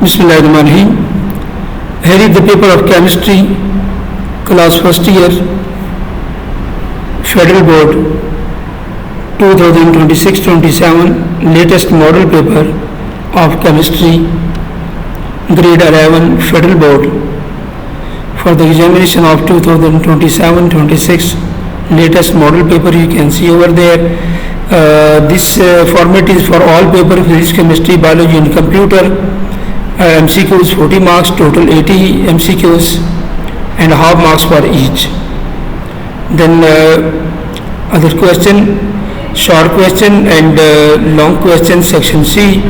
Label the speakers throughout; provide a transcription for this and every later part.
Speaker 1: Bismillahirrahmanirrahim. Here is the paper of chemistry, class first year, Federal Board 2026-27, latest model paper of chemistry, grade 11, Federal Board. For the examination of 2027-26, latest model paper, you can see over there. This format is for all paper: physics, chemistry, biology and computer. MCQs 40 marks, total 80 MCQs and half marks for each. Then other question, short question and long question, section C.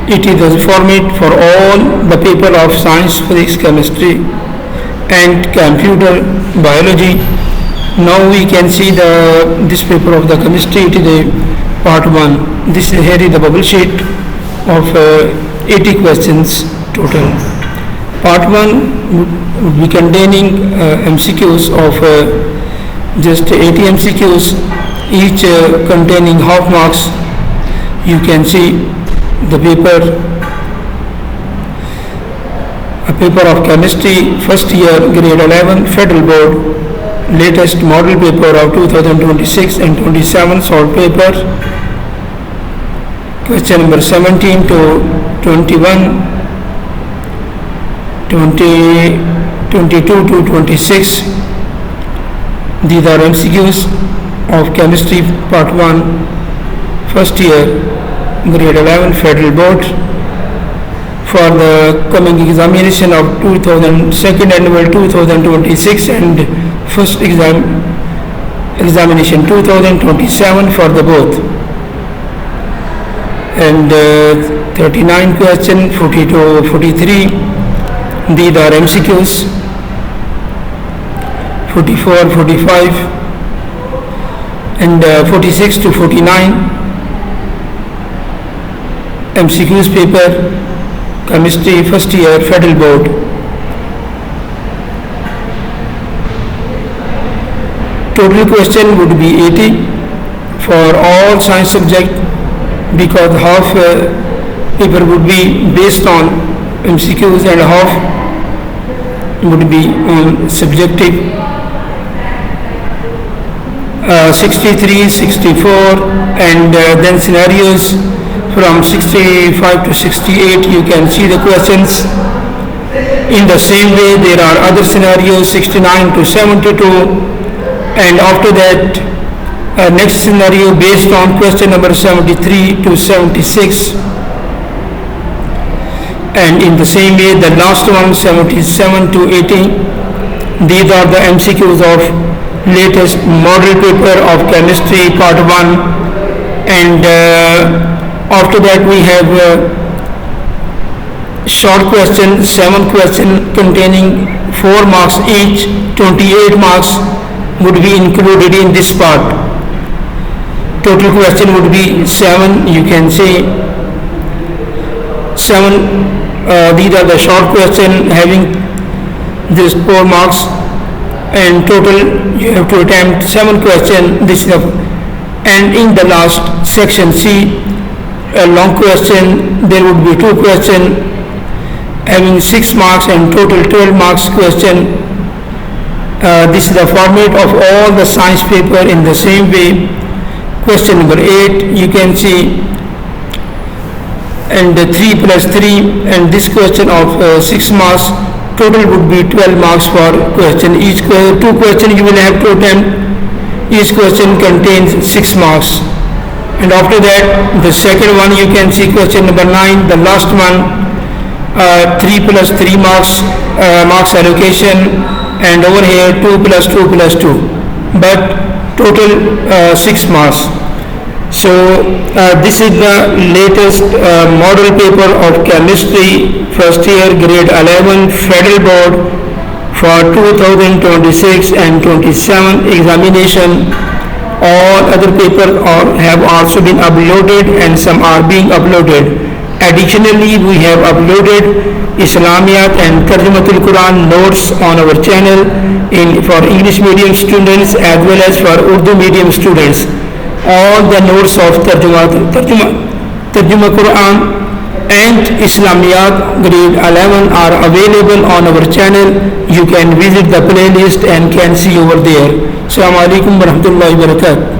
Speaker 1: It is the format for all the paper of science, physics, chemistry and computer biology. Now we can see this paper of the chemistry. It is a part 1. This here is the bubble sheet of 80 questions total. Part 1 would be containing MCQs of just 80 MCQs, each containing half marks. You can see the paper, a paper of chemistry, first year, grade 11, Federal Board, latest model paper of 2026 and 27, short paper. Question number 17 to 21, 22 to 26. These are MCQs of chemistry, part 1, first year, grade 11, Federal Board. For the coming examination of 2nd annual 2026 and first examination 2027 for the both. And 39 question, 40 to 43, these are MCQs. 44, 45 and 46 to 49 MCQs paper, chemistry, first year, Federal Board. Total question would be 80 for all science subject, because half paper would be based on MCQs and half would be subjective. 63, 64 and then scenarios from 65 to 68. You can see the questions. In the same way, there are other scenarios 69 to 72, and after that next scenario based on question number 73 to 76, and in the same way the last one 77 to 80. These are the MCQs of latest model paper of chemistry, part 1, and after that we have short question, 7 question containing 4 marks each, 28 marks would be included in this part. Total question would be 7. You can say 7. These are the short question having this 4 marks, and total you have to attempt 7 question. This is and in the last section C, a long question, there would be 2 question having 6 marks and total 12 marks question. This is the format of all the science paper in the same way. Question number 8, you can see, and 3 plus 3, and this question of 6 marks, total would be 12 marks for question. Each 2 question you will have to attempt. Each question contains 6 marks. And after that, the second one, you can see question number 9, the last one, 3 plus 3 marks, marks allocation, and over here 2 plus 2 plus 2, but total 6 marks. So this is the latest model paper of chemistry, first year, grade 11, Federal Board for 2026 and 27 examination. All other papers have also been uploaded and some are being uploaded. Additionally, we have uploaded Islamiyat and Tarjumatul Quran notes on our channel for English medium students as well as for Urdu medium students. All the notes of Tarjuma Quran and Islamiyat grade 11 are available on our channel. You can visit the playlist and can see over there. Assalamu alaikum warahmatullahi wabarakatuh.